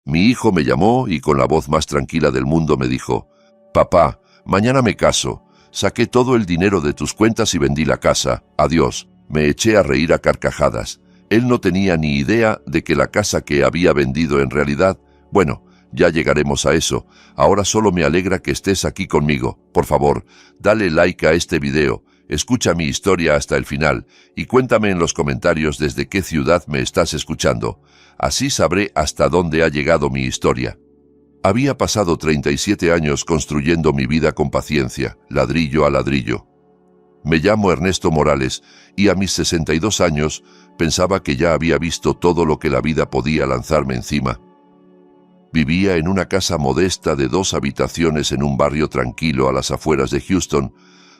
Mi hijo me llamó y con la voz más tranquila del mundo me dijo: «Papá, mañana me caso. Saqué todo el dinero de tus cuentas y vendí la casa. Adiós». Me eché a reír a carcajadas. Él no tenía ni idea de que la casa que había vendido en realidad... Bueno, ya llegaremos a eso. Ahora solo me alegra que estés aquí conmigo. Por favor, dale like a este video, escucha mi historia hasta el final y cuéntame en los comentarios desde qué ciudad me estás escuchando. Así sabré hasta dónde ha llegado mi historia. Había pasado 37 años construyendo mi vida con paciencia, ladrillo a ladrillo. Me llamo Ernesto Morales y a mis 62 años pensaba que ya había visto todo lo que la vida podía lanzarme encima. Vivía en una casa modesta de 2 habitaciones en un barrio tranquilo a las afueras de Houston,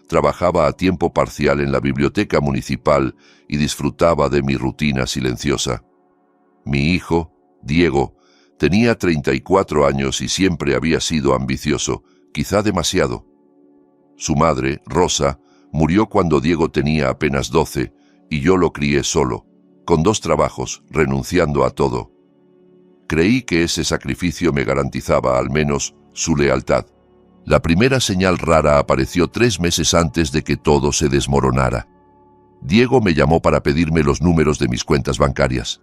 trabajaba a tiempo parcial en la biblioteca municipal y disfrutaba de mi rutina silenciosa. Mi hijo, Diego, tenía 34 años y siempre había sido ambicioso, quizá demasiado. Su madre, Rosa, murió cuando Diego tenía apenas 12 y yo lo crié solo, con 2 trabajos, renunciando a todo. Creí que ese sacrificio me garantizaba al menos su lealtad. La primera señal rara apareció 3 meses antes de que todo se desmoronara. Diego me llamó para pedirme los números de mis cuentas bancarias.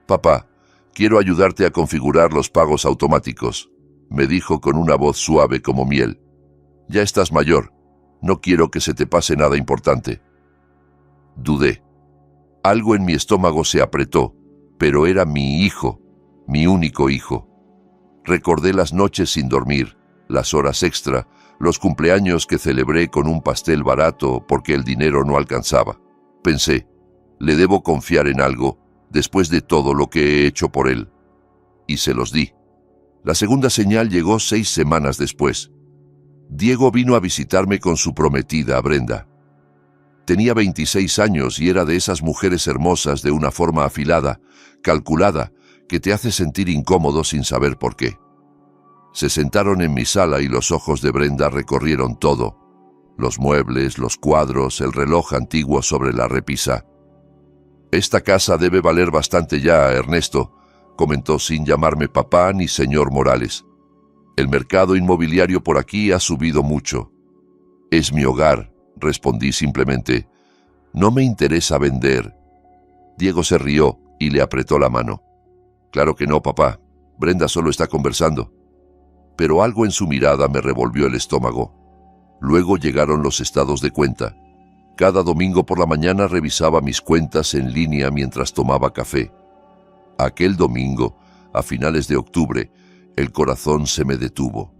«Papá, quiero ayudarte a configurar los pagos automáticos», me dijo con una voz suave como miel. «Ya estás mayor. No quiero que se te pase nada importante». Dudé. Algo en mi estómago se apretó, pero era mi hijo, mi único hijo. Recordé las noches sin dormir, las horas extra, los cumpleaños que celebré con un pastel barato porque el dinero no alcanzaba. Pensé, le debo confiar en algo después de todo lo que he hecho por él. Y se los di. La segunda señal llegó 6 semanas después. Diego vino a visitarme con su prometida, Brenda. Tenía 26 años y era de esas mujeres hermosas de una forma afilada, calculada, que te hace sentir incómodo sin saber por qué. Se sentaron en mi sala y los ojos de Brenda recorrieron todo. Los muebles, los cuadros, el reloj antiguo sobre la repisa. «Esta casa debe valer bastante ya, Ernesto», comentó sin llamarme papá ni señor Morales. «El mercado inmobiliario por aquí ha subido mucho». «Es mi hogar», respondí simplemente. «No me interesa vender». Diego se rió y le apretó la mano. «Claro que no, papá. Brenda solo está conversando». Pero algo en su mirada me revolvió el estómago. Luego llegaron los estados de cuenta. Cada domingo por la mañana revisaba mis cuentas en línea mientras tomaba café. Aquel domingo, a finales de octubre, el corazón se me detuvo.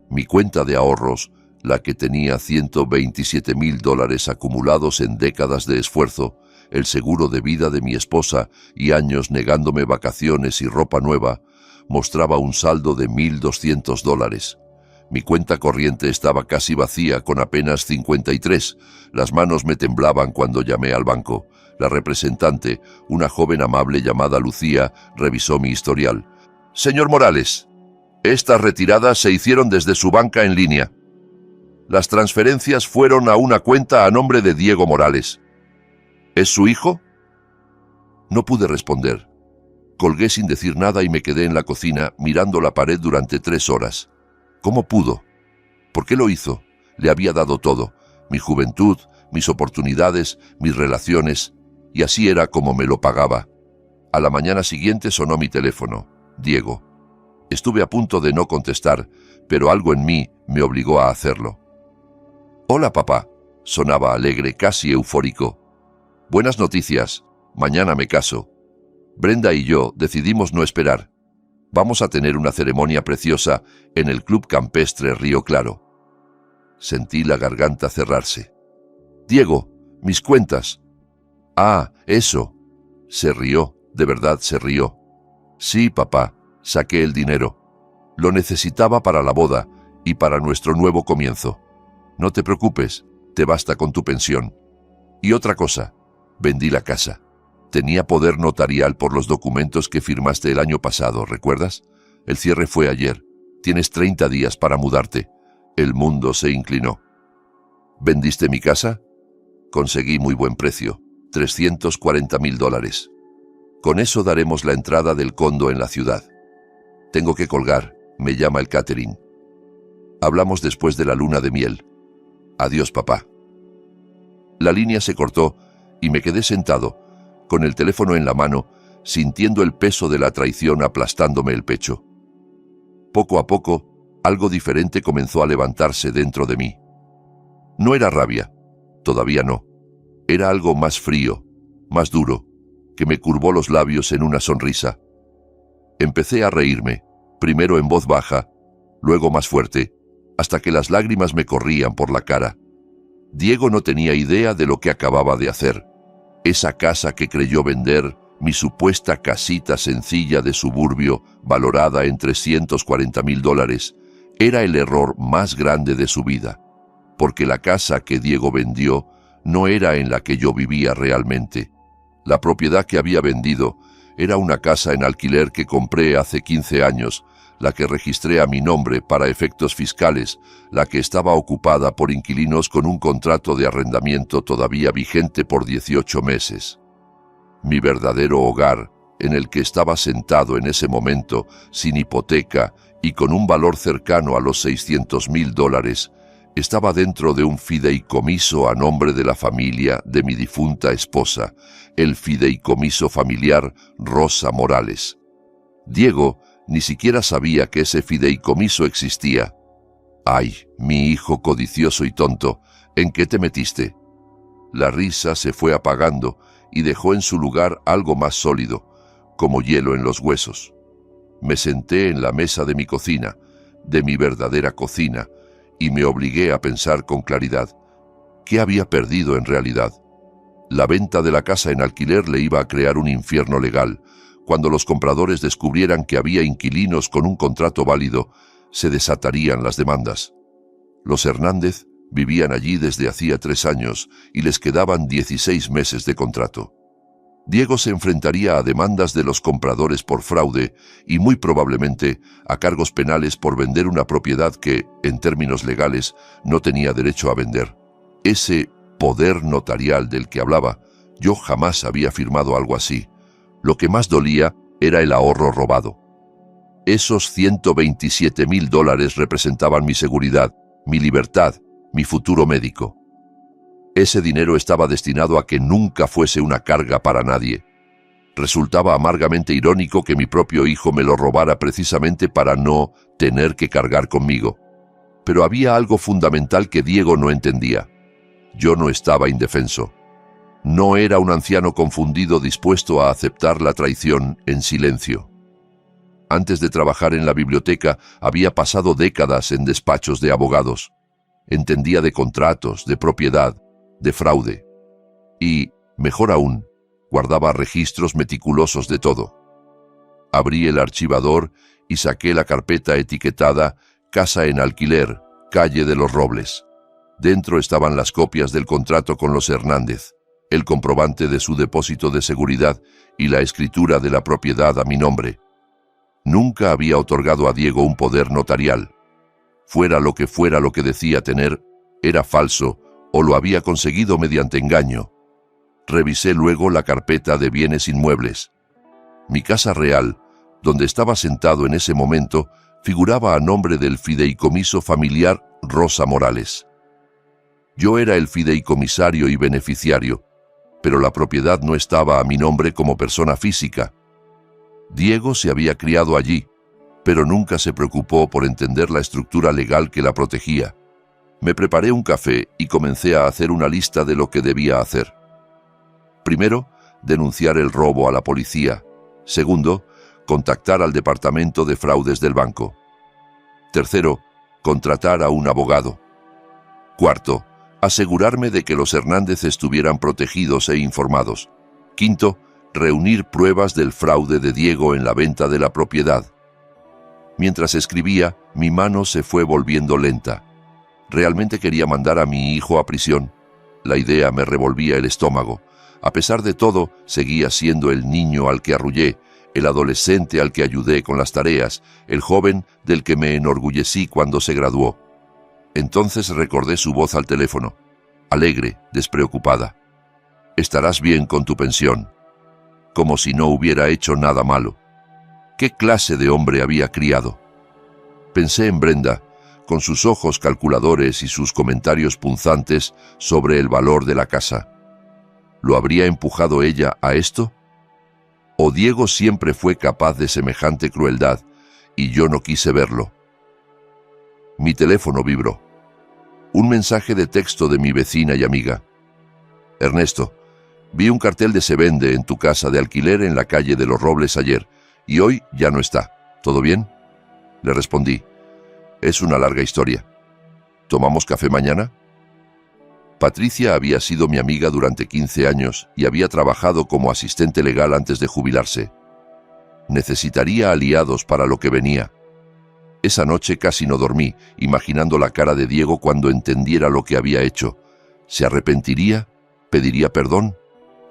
Mi cuenta de ahorros, la que tenía $127,000 acumulados en décadas de esfuerzo, el seguro de vida de mi esposa y años negándome vacaciones y ropa nueva, mostraba un saldo de $1,200. Mi cuenta corriente estaba casi vacía, con apenas 53. Las manos me temblaban cuando llamé al banco. La representante, una joven amable llamada Lucía, revisó mi historial. «Señor Morales, estas retiradas se hicieron desde su banca en línea. Las transferencias fueron a una cuenta a nombre de Diego Morales. ¿Es su hijo?». No pude responder. Colgué sin decir nada y me quedé en la cocina mirando la pared durante 3 horas. ¿Cómo pudo? ¿Por qué lo hizo? Le había dado todo, mi juventud, mis oportunidades, mis relaciones, y así era como me lo pagaba. A la mañana siguiente sonó mi teléfono. Diego. Estuve a punto de no contestar, pero algo en mí me obligó a hacerlo. «Hola, papá», sonaba alegre, casi eufórico. «Buenas noticias. Mañana me caso. Brenda y yo decidimos no esperar. Vamos a tener una ceremonia preciosa en el Club Campestre Río Claro». Sentí la garganta cerrarse. «Diego, mis cuentas». «Ah, eso». Se rió, de verdad se rió. «Sí, papá, saqué el dinero. Lo necesitaba para la boda y para nuestro nuevo comienzo. No te preocupes, te basta con tu pensión. Y otra cosa, vendí la casa. Tenía poder notarial por los documentos que firmaste el año pasado, ¿recuerdas? El cierre fue ayer. Tienes 30 días para mudarte». El mundo se inclinó. «¿Vendiste mi casa?» «Conseguí muy buen precio, $340,000. Con eso daremos la entrada del condo en la ciudad». Tengo que colgar, me llama el catering. Hablamos después de la luna de miel. Adiós, papá. La línea se cortó y me quedé sentado, con el teléfono en la mano, sintiendo el peso de la traición aplastándome el pecho. Poco a poco, algo diferente comenzó a levantarse dentro de mí. No era rabia, todavía no. Era algo más frío, más duro, que me curvó los labios en una sonrisa. Empecé a reírme, primero en voz baja, luego más fuerte, hasta que las lágrimas me corrían por la cara. Diego no tenía idea de lo que acababa de hacer. Esa casa que creyó vender, mi supuesta casita sencilla de suburbio, valorada en $340,000, era el error más grande de su vida, porque la casa que Diego vendió no era en la que yo vivía realmente. La propiedad que había vendido era una casa en alquiler que compré hace 15 años, la que registré a mi nombre para efectos fiscales, la que estaba ocupada por inquilinos con un contrato de arrendamiento todavía vigente por 18 meses. Mi verdadero hogar, en el que estaba sentado en ese momento, sin hipoteca y con un valor cercano a los $600,000, estaba dentro de un fideicomiso a nombre de la familia de mi difunta esposa, el fideicomiso familiar Rosa Morales. Diego ni siquiera sabía que ese fideicomiso existía. ¡Ay, mi hijo codicioso y tonto! ¿En qué te metiste? La risa se fue apagando y dejó en su lugar algo más sólido, como hielo en los huesos. Me senté en la mesa de mi cocina, de mi verdadera cocina, y me obligué a pensar con claridad. ¿Qué había perdido en realidad? La venta de la casa en alquiler le iba a crear un infierno legal. Cuando los compradores descubrieran que había inquilinos con un contrato válido, se desatarían las demandas. Los Hernández vivían allí desde hacía 3 años y les quedaban 16 meses de contrato. Diego se enfrentaría a demandas de los compradores por fraude y muy probablemente a cargos penales por vender una propiedad que, en términos legales, no tenía derecho a vender. Ese poder notarial del que hablaba, yo jamás había firmado algo así. Lo que más dolía era el ahorro robado. Esos $127,000 representaban mi seguridad, mi libertad, mi futuro médico. Ese dinero estaba destinado a que nunca fuese una carga para nadie. Resultaba amargamente irónico que mi propio hijo me lo robara precisamente para no tener que cargar conmigo. Pero había algo fundamental que Diego no entendía. Yo no estaba indefenso. No era un anciano confundido dispuesto a aceptar la traición en silencio. Antes de trabajar en la biblioteca, había pasado décadas en despachos de abogados. Entendía de contratos, de propiedad, de fraude. Y, mejor aún, guardaba registros meticulosos de todo. Abrí el archivador y saqué la carpeta etiquetada Casa en alquiler, Calle de los Robles. Dentro estaban las copias del contrato con los Hernández, el comprobante de su depósito de seguridad y la escritura de la propiedad a mi nombre. Nunca había otorgado a Diego un poder notarial. Fuera lo que decía tener, era falso o lo había conseguido mediante engaño. Revisé luego la carpeta de bienes inmuebles. Mi casa real, donde estaba sentado en ese momento, figuraba a nombre del fideicomiso familiar Rosa Morales. Yo era el fideicomisario y beneficiario, pero la propiedad no estaba a mi nombre como persona física. Diego se había criado allí, pero nunca se preocupó por entender la estructura legal que la protegía. Me preparé un café y comencé a hacer una lista de lo que debía hacer. Primero, denunciar el robo a la policía. Segundo, contactar al departamento de fraudes del banco. Tercero, contratar a un abogado. Cuarto, asegurarme de que los Hernández estuvieran protegidos e informados. Quinto, reunir pruebas del fraude de Diego en la venta de la propiedad. Mientras escribía, mi mano se fue volviendo lenta. Realmente quería mandar a mi hijo a prisión. La idea me revolvía el estómago. A pesar de todo, seguía siendo el niño al que arrullé, el adolescente al que ayudé con las tareas, el joven del que me enorgullecí cuando se graduó. Entonces recordé su voz al teléfono, alegre, despreocupada. «Estarás bien con tu pensión», como si no hubiera hecho nada malo. ¿Qué clase de hombre había criado? Pensé en Brenda, con sus ojos calculadores y sus comentarios punzantes sobre el valor de la casa. ¿Lo habría empujado ella a esto? ¿O Diego siempre fue capaz de semejante crueldad y yo no quise verlo? Mi teléfono vibró. Un mensaje de texto de mi vecina y amiga. Ernesto, vi un cartel de se vende en tu casa de alquiler en la calle de los Robles ayer y hoy ya no está. ¿Todo bien? Le respondí. Es una larga historia. ¿Tomamos café mañana? Patricia había sido mi amiga durante 15 años y había trabajado como asistente legal antes de jubilarse. Necesitaría aliados para lo que venía. Esa noche casi no dormí, imaginando la cara de Diego cuando entendiera lo que había hecho. ¿Se arrepentiría? ¿Pediría perdón?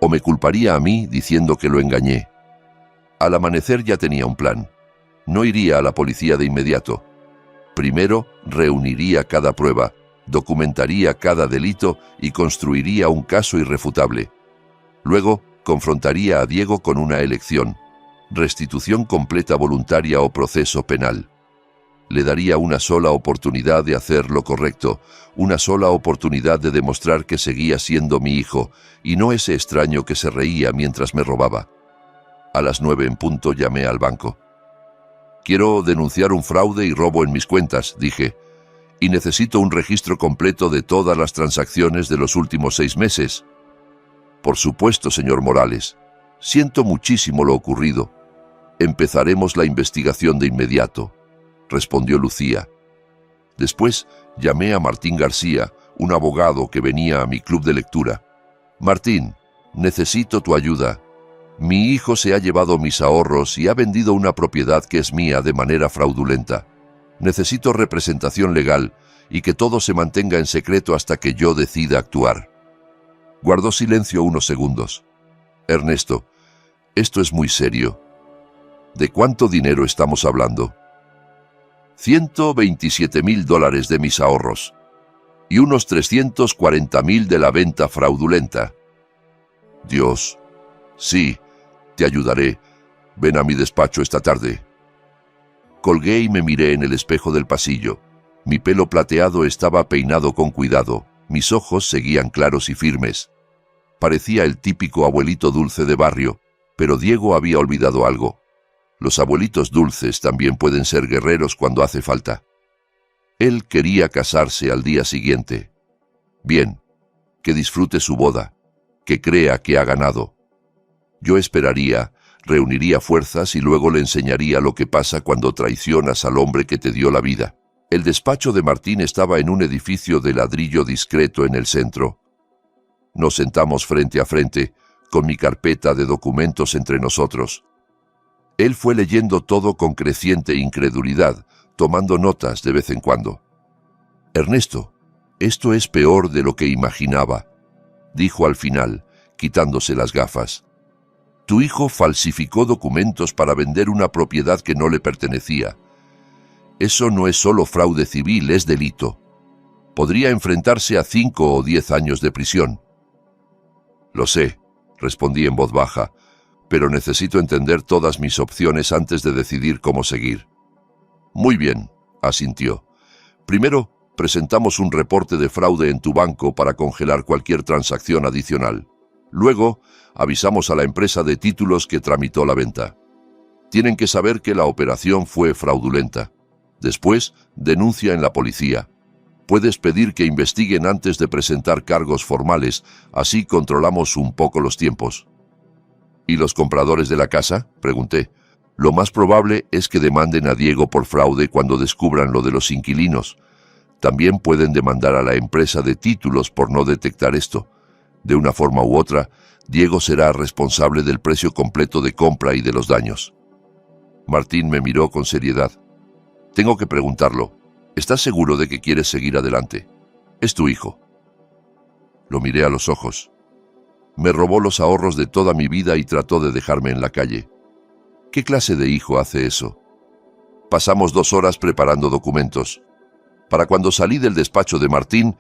¿O me culparía a mí diciendo que lo engañé? Al amanecer ya tenía un plan. No iría a la policía de inmediato. Primero, reuniría cada prueba, documentaría cada delito y construiría un caso irrefutable. Luego, confrontaría a Diego con una elección: restitución completa voluntaria o proceso penal. Le daría una sola oportunidad de hacer lo correcto, una sola oportunidad de demostrar que seguía siendo mi hijo, y no ese extraño que se reía mientras me robaba. A las 9 en punto llamé al banco. Quiero denunciar un fraude y robo en mis cuentas, dije, y necesito un registro completo de todas las transacciones de los últimos 6 meses. Por supuesto, señor Morales. Siento muchísimo lo ocurrido. Empezaremos la investigación de inmediato, respondió Lucía. Después llamé a Martín García, un abogado que venía a mi club de lectura. Martín, necesito tu ayuda. Mi hijo se ha llevado mis ahorros y ha vendido una propiedad que es mía de manera fraudulenta. Necesito representación legal y que todo se mantenga en secreto hasta que yo decida actuar. Guardó silencio unos segundos. Ernesto, esto es muy serio. ¿De cuánto dinero estamos hablando? $127.000 de mis ahorros y unos 340.000 de la venta fraudulenta. Dios, sí, te ayudaré. Ven a mi despacho esta tarde. Colgué y me miré en el espejo del pasillo. Mi pelo plateado estaba peinado con cuidado. Mis ojos seguían claros y firmes. Parecía el típico abuelito dulce de barrio, pero Diego había olvidado algo. Los abuelitos dulces también pueden ser guerreros cuando hace falta. Él quería casarse al día siguiente. Bien, que disfrute su boda, que crea que ha ganado. Yo esperaría, reuniría fuerzas y luego le enseñaría lo que pasa cuando traicionas al hombre que te dio la vida. El despacho de Martín estaba en un edificio de ladrillo discreto en el centro. Nos sentamos frente a frente, con mi carpeta de documentos entre nosotros. Él fue leyendo todo con creciente incredulidad, tomando notas de vez en cuando. Ernesto, esto es peor de lo que imaginaba, dijo al final, quitándose las gafas. Tu hijo falsificó documentos para vender una propiedad que no le pertenecía. Eso no es solo fraude civil, es delito. Podría enfrentarse a 5 o 10 años de prisión. Lo sé, respondí en voz baja, pero necesito entender todas mis opciones antes de decidir cómo seguir. Muy bien, asintió. Primero, presentamos un reporte de fraude en tu banco para congelar cualquier transacción adicional. Luego, avisamos a la empresa de títulos que tramitó la venta. Tienen que saber que la operación fue fraudulenta. Después, denuncia en la policía. Puedes pedir que investiguen antes de presentar cargos formales, así controlamos un poco los tiempos. ¿Y los compradores de la casa?, pregunté. Lo más probable es que demanden a Diego por fraude cuando descubran lo de los inquilinos. También pueden demandar a la empresa de títulos por no detectar esto. De una forma u otra, Diego será responsable del precio completo de compra y de los daños. Martín me miró con seriedad. Tengo que preguntarlo. ¿Estás seguro de que quieres seguir adelante? Es tu hijo. Lo miré a los ojos. Me robó los ahorros de toda mi vida y trató de dejarme en la calle. ¿Qué clase de hijo hace eso? Pasamos 2 horas preparando documentos. Para cuando salí del despacho de Martín,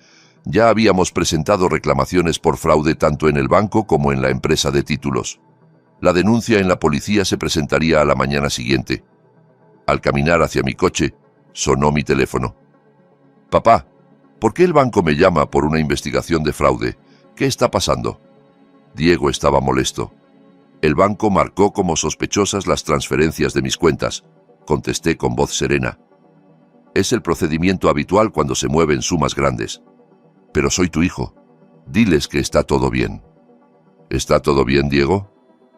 ya habíamos presentado reclamaciones por fraude tanto en el banco como en la empresa de títulos. La denuncia en la policía se presentaría a la mañana siguiente. Al caminar hacia mi coche, sonó mi teléfono. Papá, ¿por qué el banco me llama por una investigación de fraude? ¿Qué está pasando? Diego estaba molesto. El banco marcó como sospechosas las transferencias de mis cuentas, contesté con voz serena. Es el procedimiento habitual cuando se mueven sumas grandes. Pero soy tu hijo. Diles que está todo bien. ¿Está todo bien, Diego?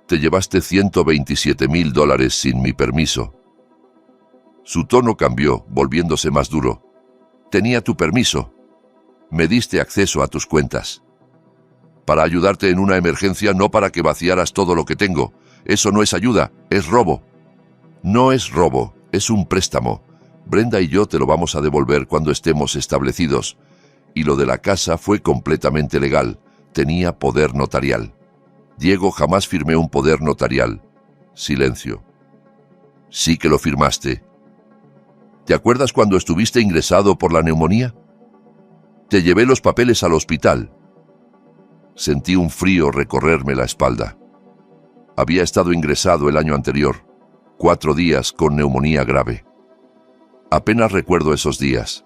Te llevaste $127,000 sin mi permiso. Su tono cambió, volviéndose más duro. Tenía tu permiso. Me diste acceso a tus cuentas. Para ayudarte en una emergencia, no para que vaciaras todo lo que tengo. Eso no es ayuda, es robo. No es robo, es un préstamo. Brenda y yo te lo vamos a devolver cuando estemos establecidos. Y lo de la casa fue completamente legal. Tenía poder notarial. Diego, jamás firmé un poder notarial. Silencio. Sí que lo firmaste. ¿Te acuerdas cuando estuviste ingresado por la neumonía? Te llevé los papeles al hospital. Sentí un frío recorrerme la espalda. Había estado ingresado el año anterior, 4 días con neumonía grave. Apenas recuerdo esos días.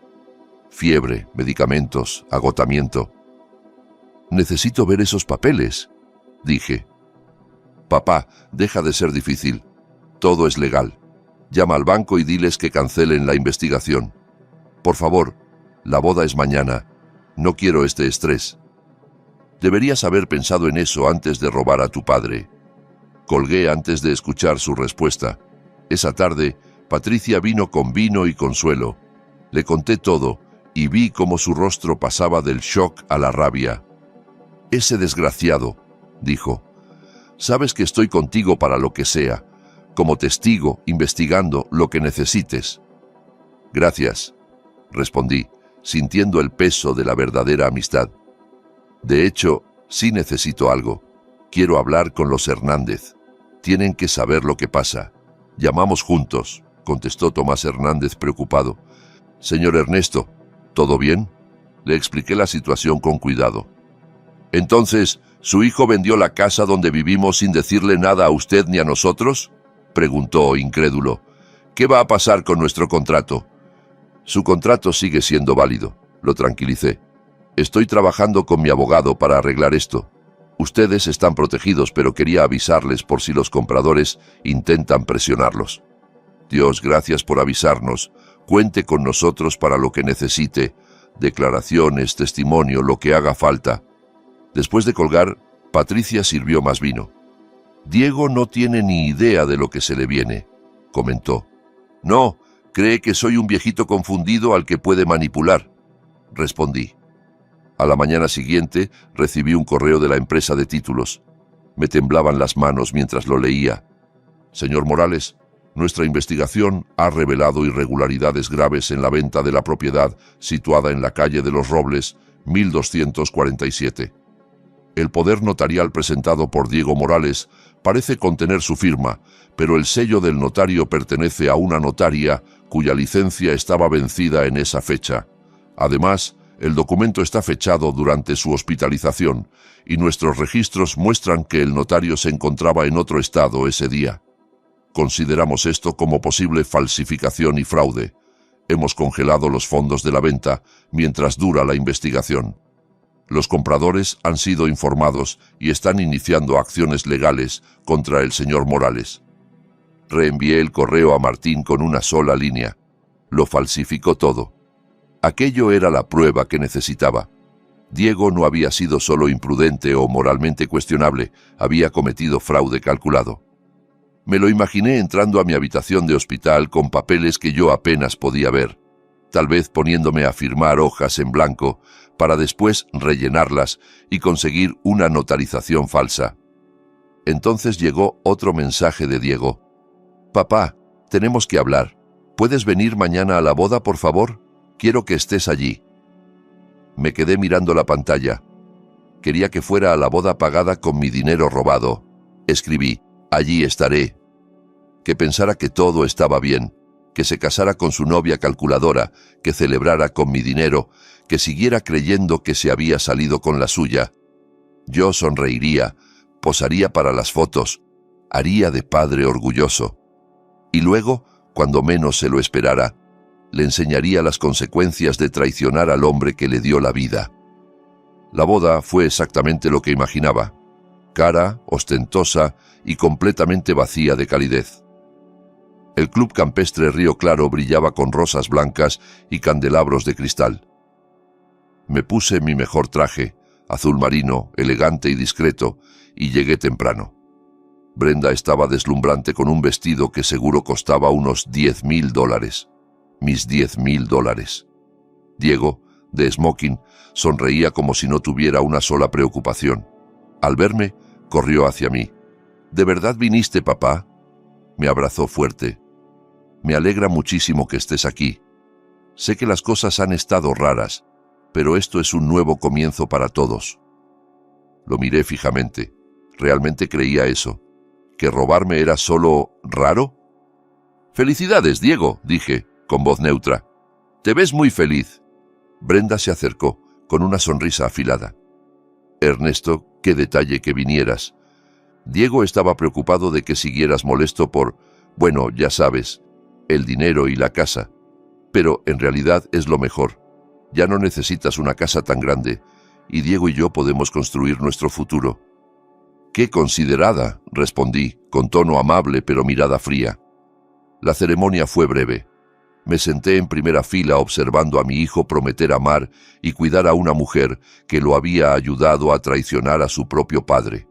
Fiebre, medicamentos, agotamiento. Necesito ver esos papeles, dije. Papá, deja de ser difícil. Todo es legal. Llama al banco y diles que cancelen la investigación. Por favor, la boda es mañana. No quiero este estrés. Deberías haber pensado en eso antes de robar a tu padre. Colgué antes de escuchar su respuesta. Esa tarde, Patricia vino con vino y consuelo. Le conté todo y vi cómo su rostro pasaba del shock a la rabia. Ese desgraciado, dijo. Sabes que estoy contigo para lo que sea, como testigo, investigando lo que necesites. Gracias, respondí, sintiendo el peso de la verdadera amistad. De hecho, sí necesito algo. Quiero hablar con los Hernández. Tienen que saber lo que pasa. Llamamos juntos, contestó Tomás Hernández preocupado. Señor Ernesto, ¿todo bien? Le expliqué la situación con cuidado. Entonces, ¿su hijo vendió la casa donde vivimos sin decirle nada a usted ni a nosotros? Preguntó incrédulo. ¿Qué va a pasar con nuestro contrato? Su contrato sigue siendo válido, lo tranquilicé. Estoy trabajando con mi abogado para arreglar esto. Ustedes están protegidos, pero quería avisarles por si los compradores intentan presionarlos. Dios, gracias por avisarnos. Cuente con nosotros para lo que necesite. Declaraciones, testimonio, lo que haga falta. Después de colgar, Patricia sirvió más vino. Diego no tiene ni idea de lo que se le viene, comentó. No, cree que soy un viejito confundido al que puede manipular, respondí. A la mañana siguiente recibí un correo de la empresa de títulos. Me temblaban las manos mientras lo leía. Señor Morales, nuestra investigación ha revelado irregularidades graves en la venta de la propiedad situada en la calle de los Robles, 1247. El poder notarial presentado por Diego Morales parece contener su firma, pero el sello del notario pertenece a una notaria cuya licencia estaba vencida en esa fecha. Además, el documento está fechado durante su hospitalización y nuestros registros muestran que el notario se encontraba en otro estado ese día. Consideramos esto como posible falsificación y fraude. Hemos congelado los fondos de la venta mientras dura la investigación. Los compradores han sido informados y están iniciando acciones legales contra el señor Morales. Reenvié el correo a Martín con una sola línea. Lo falsificó todo. Aquello era la prueba que necesitaba. Diego no había sido solo imprudente o moralmente cuestionable, había cometido fraude calculado. Me lo imaginé entrando a mi habitación de hospital con papeles que yo apenas podía ver, tal vez poniéndome a firmar hojas en blanco para después rellenarlas y conseguir una notarización falsa. Entonces llegó otro mensaje de Diego. Papá, tenemos que hablar. ¿Puedes venir mañana a la boda, por favor? Quiero que estés allí. Me quedé mirando la pantalla. Quería que fuera a la boda pagada con mi dinero robado. Escribí, allí estaré. Que pensara que todo estaba bien, que se casara con su novia calculadora, que celebrara con mi dinero, que siguiera creyendo que se había salido con la suya. Yo sonreiría, posaría para las fotos, Haría de padre orgulloso. Y luego, cuando menos se lo esperara, le enseñaría las consecuencias de traicionar al hombre que le dio la vida. La boda fue exactamente lo que imaginaba: cara, ostentosa y completamente vacía de calidez. El club campestre Río Claro brillaba con rosas blancas y candelabros de cristal. Me puse mi mejor traje, azul marino, elegante y discreto, y llegué temprano. Brenda estaba deslumbrante con un vestido que seguro costaba unos $10,000. Mis $10,000. Diego, de smoking, sonreía como si no tuviera una sola preocupación. Al verme, corrió hacia mí. ¿De verdad viniste, papá? Me abrazó fuerte. Me alegra muchísimo que estés aquí. Sé que las cosas han estado raras, pero esto es un nuevo comienzo para todos. Lo miré fijamente. ¿Realmente creía eso? ¿Que robarme era solo raro? «Felicidades, Diego», dije, con voz neutra. «Te ves muy feliz». Brenda se acercó, con una sonrisa afilada. «Ernesto, qué detalle que vinieras. Diego estaba preocupado de que siguieras molesto por, bueno, ya sabes, el dinero y la casa. Pero en realidad es lo mejor. Ya no necesitas una casa tan grande, y Diego y yo podemos construir nuestro futuro». «¡Qué considerada!», respondí, con tono amable pero mirada fría. La ceremonia fue breve. Me senté en primera fila observando a mi hijo prometer amar y cuidar a una mujer que lo había ayudado a traicionar a su propio padre.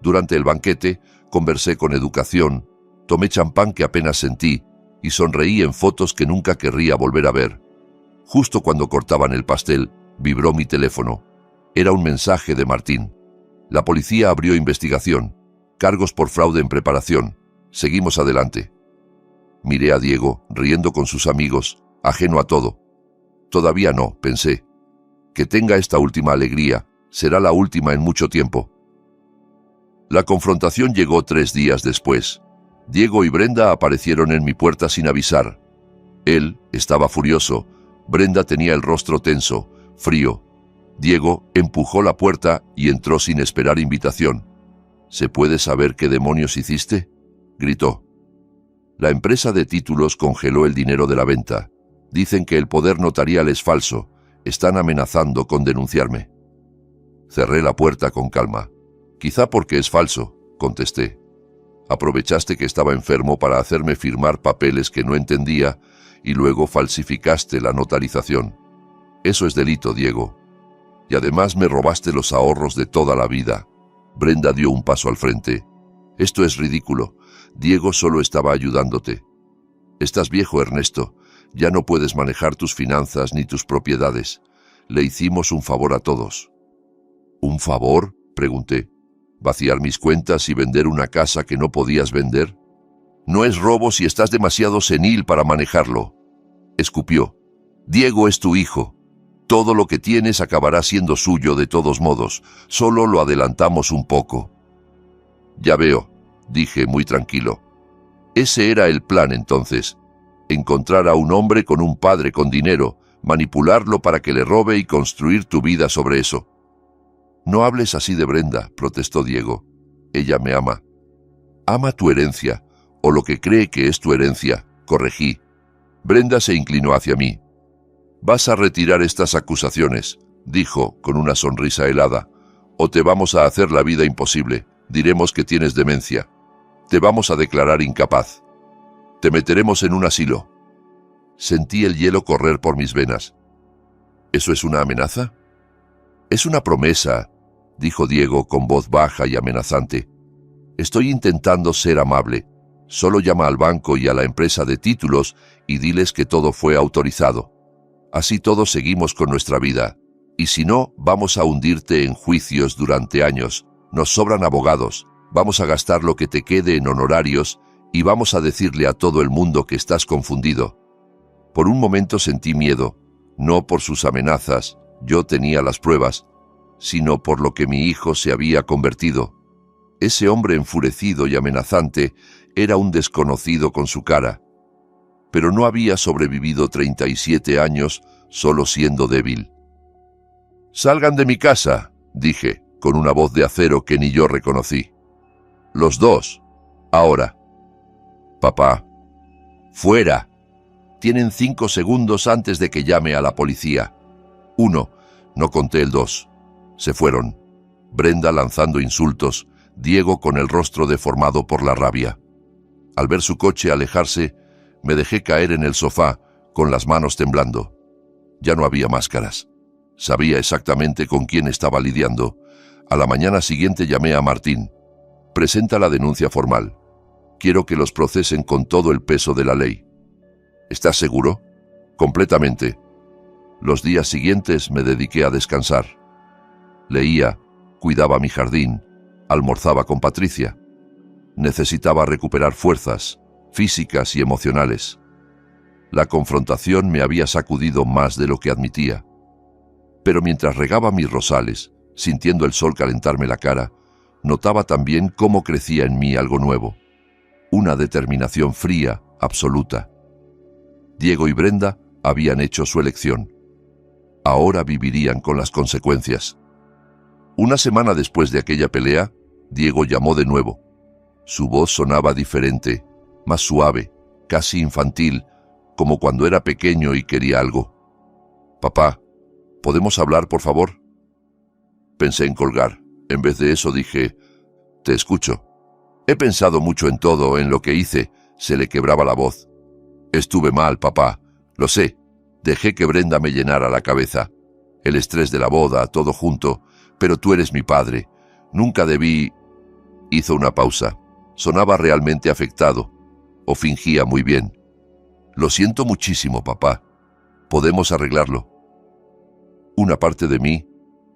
Durante el banquete, conversé con educación, tomé champán que apenas sentí y sonreí en fotos que nunca querría volver a ver. Justo cuando cortaban el pastel, vibró mi teléfono. Era un mensaje de Martín. La policía abrió investigación. Cargos por fraude en preparación. Seguimos adelante. Miré a Diego, riendo con sus amigos, ajeno a todo. Todavía no, pensé. Que tenga esta última alegría, será la última en mucho tiempo. La confrontación llegó 3 días después. Diego y Brenda aparecieron en mi puerta sin avisar. Él estaba furioso. Brenda tenía el rostro tenso, frío. Diego empujó la puerta y entró sin esperar invitación. «¿Se puede saber qué demonios hiciste?», gritó. «La empresa de títulos congeló el dinero de la venta. Dicen que el poder notarial es falso. Están amenazando con denunciarme». Cerré la puerta con calma. «Quizá porque es falso», contesté. «Aprovechaste que estaba enfermo para hacerme firmar papeles que no entendía y luego falsificaste la notarización. Eso es delito, Diego. Y además me robaste los ahorros de toda la vida». Brenda dio un paso al frente. «Esto es ridículo. Diego solo estaba ayudándote. Estás viejo, Ernesto. Ya no puedes manejar tus finanzas ni tus propiedades. Le hicimos un favor a todos». «¿Un favor?», pregunté. «¿Vaciar mis cuentas y vender una casa que no podías vender? No es robo si estás demasiado senil para manejarlo», escupió. «Diego es tu hijo. Todo lo que tienes acabará siendo suyo de todos modos. Solo lo adelantamos un poco». «Ya veo», dije muy tranquilo. «Ese era el plan entonces. Encontrar a un hombre con un padre con dinero, manipularlo para que le robe y construir tu vida sobre eso». «No hables así de Brenda», protestó Diego. «Ella me ama». «Ama tu herencia, o lo que cree que es tu herencia», corregí. Brenda se inclinó hacia mí. «Vas a retirar estas acusaciones», dijo con una sonrisa helada, «o te vamos a hacer la vida imposible. Diremos que tienes demencia. Te vamos a declarar incapaz. Te meteremos en un asilo». Sentí el hielo correr por mis venas. ¿Eso es una amenaza? «Es una promesa», dijo Diego con voz baja y amenazante. «Estoy intentando ser amable. Solo llama al banco y a la empresa de títulos y diles que todo fue autorizado. Así todos seguimos con nuestra vida. Y si no, vamos a hundirte en juicios durante años. Nos sobran abogados. Vamos a gastar lo que te quede en honorarios y vamos a decirle a todo el mundo que estás confundido». Por un momento sentí miedo, no por sus amenazas, yo tenía las pruebas, sino por lo que mi hijo se había convertido. Ese hombre enfurecido y amenazante era un desconocido con su cara. Pero no había sobrevivido 37 años solo siendo débil. «Salgan de mi casa», dije, con una voz de acero que ni yo reconocí. Los dos. Ahora. Papá. Fuera. Tienen 5 segundos antes de que llame a la policía. 1. No conté el 2. Se fueron. Brenda lanzando insultos, Diego con el rostro deformado por la rabia. Al ver su coche alejarse, me dejé caer en el sofá, con las manos temblando. Ya no había máscaras. Sabía exactamente con quién estaba lidiando. A la mañana siguiente llamé a Martín. Presenta la denuncia formal. Quiero que los procesen con todo el peso de la ley. ¿Estás seguro? Completamente. Los días siguientes me dediqué a descansar. Leía, cuidaba mi jardín, almorzaba con Patricia. Necesitaba recuperar fuerzas, físicas y emocionales. La confrontación me había sacudido más de lo que admitía. Pero mientras regaba mis rosales, sintiendo el sol calentarme la cara, notaba también cómo crecía en mí algo nuevo. Una determinación fría, absoluta. Diego y Brenda habían hecho su elección. Ahora vivirían con las consecuencias. Una semana después de aquella pelea, Diego llamó de nuevo. Su voz sonaba diferente, más suave, casi infantil, como cuando era pequeño y quería algo. «Papá, ¿podemos hablar, por favor?» Pensé en colgar. En vez de eso dije, «Te escucho». He pensado mucho en todo, en lo que hice. Se le quebraba la voz. Estuve mal, papá. Lo sé. Dejé que Brenda me llenara la cabeza. El estrés de la boda, todo junto. Pero tú eres mi padre. Nunca debí... Hizo una pausa. Sonaba realmente afectado. O fingía muy bien. Lo siento muchísimo, papá. Podemos arreglarlo. Una parte de mí,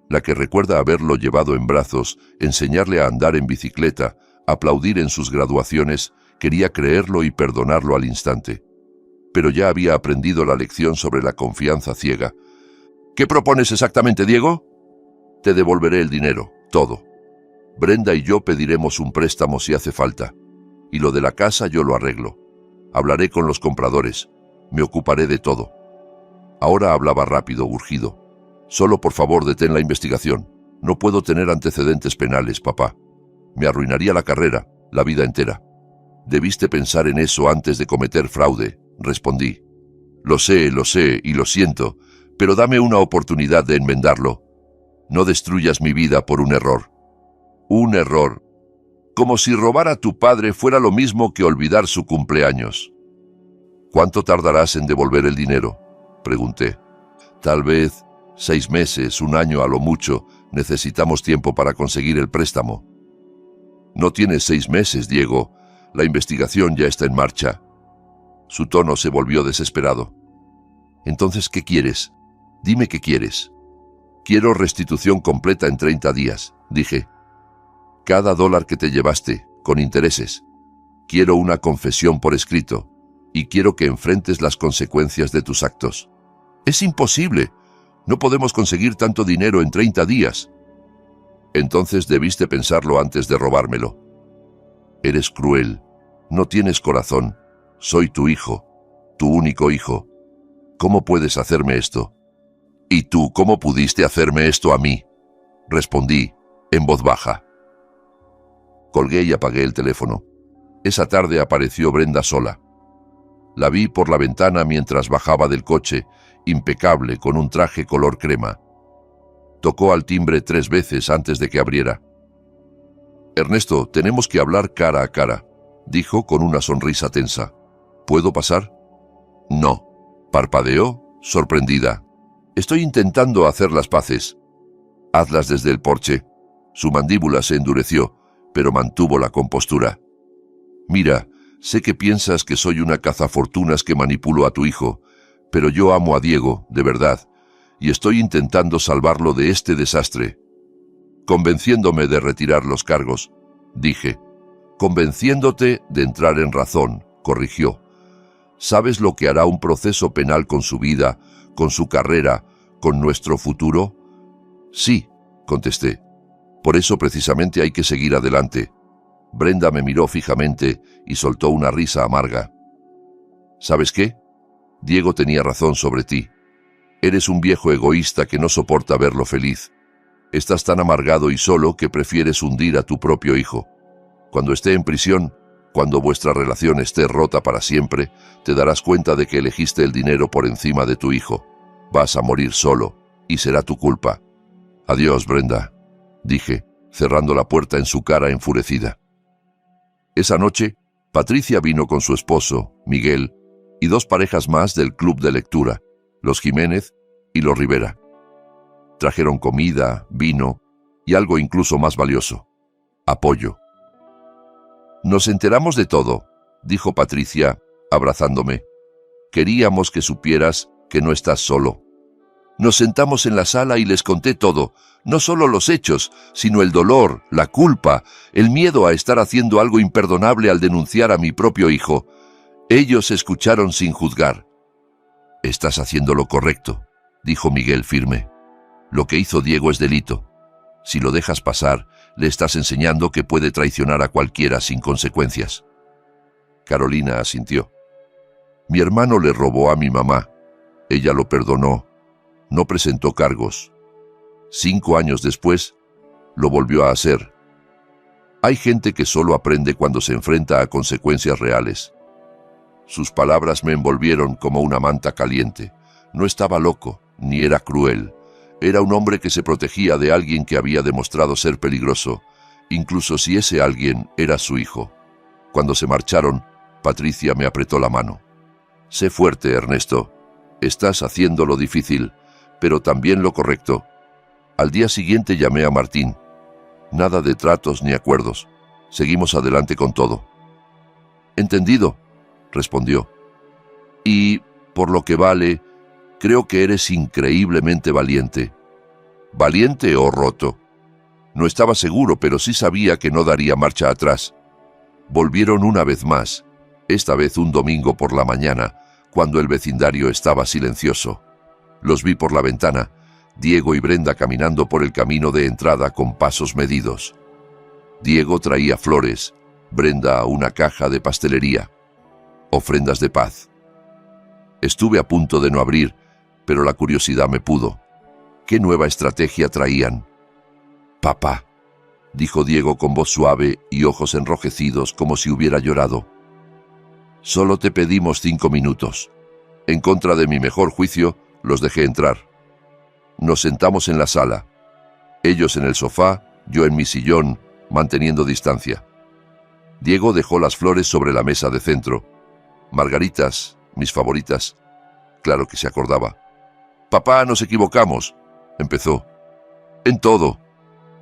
la que recuerda haberlo llevado en brazos, enseñarle a andar en bicicleta, aplaudir en sus graduaciones, quería creerlo y perdonarlo al instante. Pero ya había aprendido la lección sobre la confianza ciega. ¿Qué propones exactamente, Diego? Te devolveré el dinero, todo. Brenda y yo pediremos un préstamo si hace falta. Y lo de la casa yo lo arreglo. Hablaré con los compradores. Me ocuparé de todo. Ahora hablaba rápido, urgido. Solo por favor detén la investigación. No puedo tener antecedentes penales, papá. Me arruinaría la carrera, la vida entera. Debiste pensar en eso antes de cometer fraude, respondí. Lo sé y lo siento, pero dame una oportunidad de enmendarlo. No destruyas mi vida por un error. Un error. Como si robar a tu padre fuera lo mismo que olvidar su cumpleaños. ¿Cuánto tardarás en devolver el dinero?, pregunté. Tal vez 6 meses, 1 año a lo mucho. Necesitamos tiempo para conseguir el préstamo. No tienes 6 meses, Diego. La investigación ya está en marcha. Su tono se volvió desesperado. Entonces, ¿qué quieres? Dime qué quieres. Quiero restitución completa en 30 días, dije. Cada $1 que te llevaste, con intereses. Quiero una confesión por escrito, y quiero que enfrentes las consecuencias de tus actos. Es imposible. No podemos conseguir tanto dinero en 30 días. Entonces debiste pensarlo antes de robármelo. Eres cruel. No tienes corazón. Soy tu hijo, tu único hijo. ¿Cómo puedes hacerme esto? ¿Y tú cómo pudiste hacerme esto a mí?, respondí, en voz baja. Colgué y apagué el teléfono. Esa tarde apareció Brenda sola. La vi por la ventana mientras bajaba del coche, impecable, con un traje color crema. Tocó al timbre 3 veces antes de que abriera. «Ernesto, tenemos que hablar cara a cara», dijo con una sonrisa tensa. «¿Puedo pasar?» «No», parpadeó, sorprendida. «Estoy intentando hacer las paces». «Hazlas desde el porche». Su mandíbula se endureció, pero mantuvo la compostura. «Mira, sé que piensas que soy una cazafortunas que manipulo a tu hijo, pero yo amo a Diego, de verdad, y estoy intentando salvarlo de este desastre. Convenciéndome de retirar los cargos», dije. «Convenciéndote de entrar en razón», corrigió. «¿Sabes lo que hará un proceso penal con su vida, con su carrera, con nuestro futuro?» «Sí», contesté. «Por eso precisamente hay que seguir adelante». Brenda me miró fijamente y soltó una risa amarga. «¿Sabes qué? Diego tenía razón sobre ti. Eres un viejo egoísta que no soporta verlo feliz. Estás tan amargado y solo que prefieres hundir a tu propio hijo. Cuando esté en prisión, cuando vuestra relación esté rota para siempre, te darás cuenta de que elegiste el dinero por encima de tu hijo. Vas a morir solo, y será tu culpa. Adiós, Brenda, dije, cerrando la puerta en su cara enfurecida. Esa noche, Patricia vino con su esposo, Miguel, y 2 parejas más del club de lectura, los Jiménez y los Rivera. Trajeron comida, vino y algo incluso más valioso: apoyo. Nos enteramos de todo, dijo Patricia, abrazándome. Queríamos que supieras que no estás solo. Nos sentamos en la sala y les conté todo, no solo los hechos, sino el dolor, la culpa, el miedo a estar haciendo algo imperdonable al denunciar a mi propio hijo. Ellos escucharon sin juzgar. Estás haciendo lo correcto, dijo Miguel firme. Lo que hizo Diego es delito. Si lo dejas pasar, le estás enseñando que puede traicionar a cualquiera sin consecuencias. Carolina asintió. Mi hermano le robó a mi mamá. Ella lo perdonó. No presentó cargos. 5 años después, lo volvió a hacer. Hay gente que solo aprende cuando se enfrenta a consecuencias reales. Sus palabras me envolvieron como una manta caliente. No estaba loco, ni era cruel. Era un hombre que se protegía de alguien que había demostrado ser peligroso, incluso si ese alguien era su hijo. Cuando se marcharon, Patricia me apretó la mano. Sé fuerte, Ernesto. Estás haciendo lo difícil, pero también lo correcto. Al día siguiente llamé a Martín. Nada de tratos ni acuerdos. Seguimos adelante con todo. Entendido, respondió. Y, por lo que vale, creo que eres increíblemente valiente. ¿Valiente o roto? No estaba seguro, pero sí sabía que no daría marcha atrás. Volvieron una vez más, esta vez un domingo por la mañana, cuando el vecindario estaba silencioso. Los vi por la ventana, Diego y Brenda caminando por el camino de entrada con pasos medidos. Diego traía flores, Brenda una caja de pastelería. Ofrendas de paz. Estuve a punto de no abrir, pero la curiosidad me pudo. ¿Qué nueva estrategia traían? Papá, dijo Diego con voz suave y ojos enrojecidos como si hubiera llorado. Solo te pedimos 5 minutos. En contra de mi mejor juicio, los dejé entrar. Nos sentamos en la sala. Ellos en el sofá, yo en mi sillón, manteniendo distancia. Diego dejó las flores sobre la mesa de centro. Margaritas, mis favoritas. Claro que se acordaba. Papá, nos equivocamos, empezó. En todo.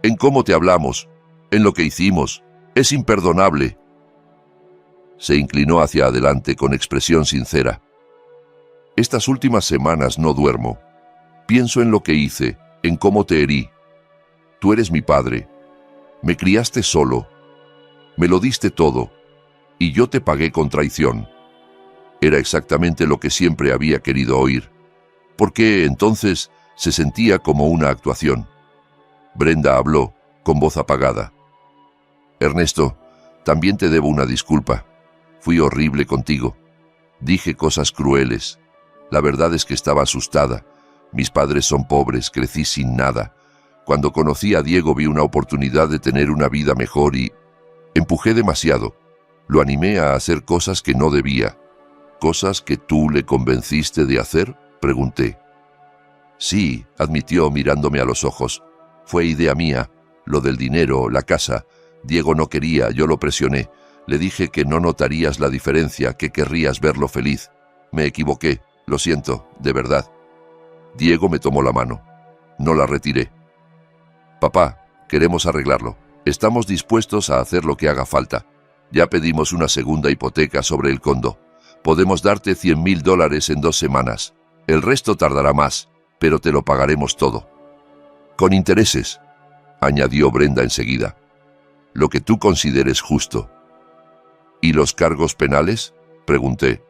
En cómo te hablamos. En lo que hicimos. Es imperdonable. Se inclinó hacia adelante con expresión sincera. Estas últimas semanas no duermo. Pienso en lo que hice, en cómo te herí. Tú eres mi padre. Me criaste solo. Me lo diste todo. Y yo te pagué con traición. Era exactamente lo que siempre había querido oír. Porque entonces se sentía como una actuación. Brenda habló, con voz apagada. Ernesto, también te debo una disculpa. Fui horrible contigo. Dije cosas crueles. La verdad es que estaba asustada. Mis padres son pobres, crecí sin nada. Cuando conocí a Diego vi una oportunidad de tener una vida mejor y... empujé demasiado. Lo animé a hacer cosas que no debía. ¿Cosas que tú le convenciste de hacer?, pregunté. Sí, admitió mirándome a los ojos. Fue idea mía. Lo del dinero, la casa. Diego no quería, yo lo presioné. Le dije que no notarías la diferencia, que querrías verlo feliz. Me equivoqué, lo siento, de verdad. Diego me tomó la mano. No la retiré. Papá, queremos arreglarlo. Estamos dispuestos a hacer lo que haga falta. Ya pedimos una segunda hipoteca sobre el condo. Podemos darte $100,000 en 2 semanas. El resto tardará más, pero te lo pagaremos todo. Con intereses, añadió Brenda enseguida. Lo que tú consideres justo. ¿Y los cargos penales?, pregunté.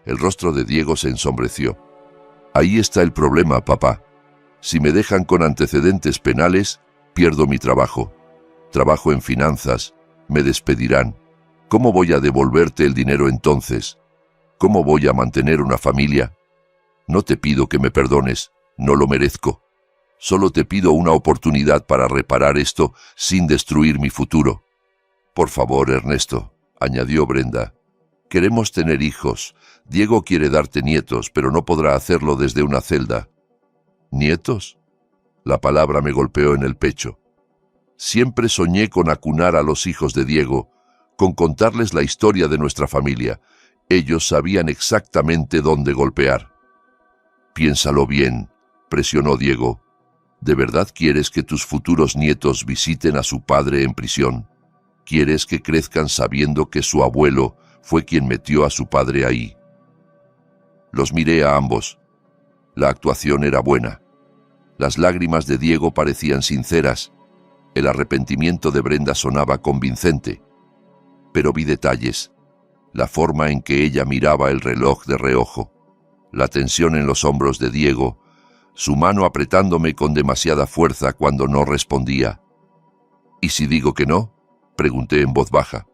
El rostro de Diego se ensombreció. Ahí está el problema, papá. Si me dejan con antecedentes penales, pierdo mi trabajo. Trabajo en finanzas, me despedirán. ¿Cómo voy a devolverte el dinero entonces? ¿Cómo voy a mantener una familia? No te pido que me perdones, no lo merezco. Solo te pido una oportunidad para reparar esto sin destruir mi futuro. Por favor, Ernesto, añadió Brenda. Queremos tener hijos. Diego quiere darte nietos, pero no podrá hacerlo desde una celda. ¿Nietos? La palabra me golpeó en el pecho. Siempre soñé con acunar a los hijos de Diego, con contarles la historia de nuestra familia. Ellos sabían exactamente dónde golpear. Piénsalo bien, presionó Diego. ¿De verdad quieres que tus futuros nietos visiten a su padre en prisión? ¿Quieres que crezcan sabiendo que su abuelo fue quien metió a su padre ahí? Los miré a ambos. La actuación era buena. Las lágrimas de Diego parecían sinceras. El arrepentimiento de Brenda sonaba convincente. Pero vi detalles. La forma en que ella miraba el reloj de reojo. La tensión en los hombros de Diego. Su mano apretándome con demasiada fuerza cuando no respondía. ¿Y si digo que no?, pregunté en voz baja.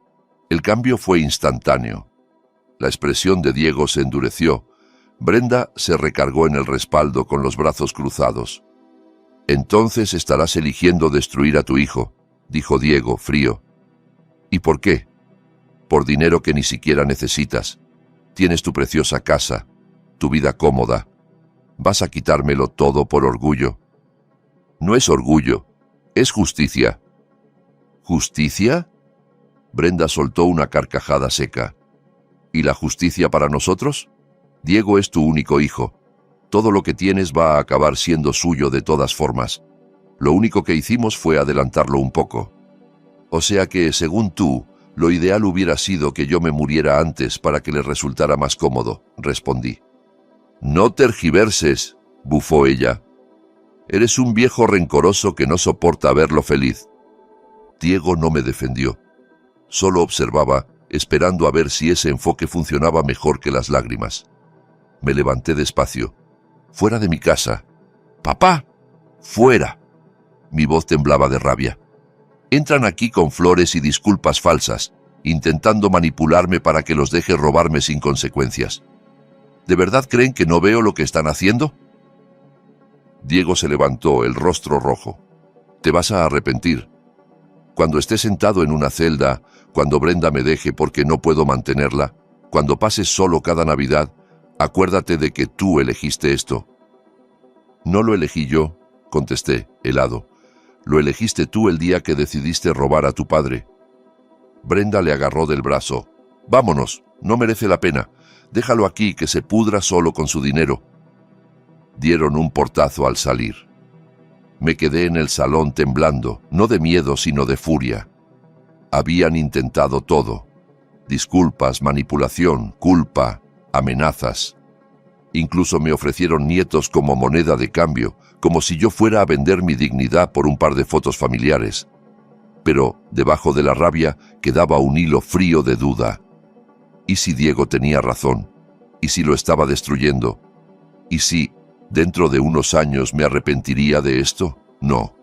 El cambio fue instantáneo. La expresión de Diego se endureció. Brenda se recargó en el respaldo con los brazos cruzados. «Entonces estarás eligiendo destruir a tu hijo», dijo Diego, frío. «¿Y por qué?» «Por dinero que ni siquiera necesitas. Tienes tu preciosa casa, tu vida cómoda. ¿Vas a quitármelo todo por orgullo?» «No es orgullo, es justicia». ¿Justicia? Brenda soltó una carcajada seca. ¿Y la justicia para nosotros? Diego es tu único hijo. Todo lo que tienes va a acabar siendo suyo de todas formas. Lo único que hicimos fue adelantarlo un poco. O sea que, según tú, lo ideal hubiera sido que yo me muriera antes para que le resultara más cómodo, respondí. «No tergiverses», bufó ella. «Eres un viejo rencoroso que no soporta verlo feliz». Diego no me defendió. Solo observaba, esperando a ver si ese enfoque funcionaba mejor que las lágrimas. Me levanté despacio. «Fuera de mi casa». «¡Papá! ¡Fuera!». Mi voz temblaba de rabia. «Entran aquí con flores y disculpas falsas, intentando manipularme para que los deje robarme sin consecuencias. ¿De verdad creen que no veo lo que están haciendo?». Diego se levantó, el rostro rojo. «Te vas a arrepentir. Cuando esté sentado en una celda, cuando Brenda me deje porque no puedo mantenerla, cuando pases solo cada Navidad, acuérdate de que tú elegiste esto». «No lo elegí yo», contesté, helado. «Lo elegiste tú el día que decidiste robar a tu padre». Brenda le agarró del brazo. «Vámonos, no merece la pena. Déjalo aquí, que se pudra solo con su dinero». Dieron un portazo al salir. Me quedé en el salón temblando, no de miedo sino de furia. Habían intentado todo. Disculpas, manipulación, culpa, amenazas. Incluso me ofrecieron nietos como moneda de cambio, como si yo fuera a vender mi dignidad por un par de fotos familiares. Pero, debajo de la rabia, quedaba un hilo frío de duda. ¿Y si Diego tenía razón? ¿Y si lo estaba destruyendo? ¿Y si, dentro de unos años, me arrepentiría de esto? No.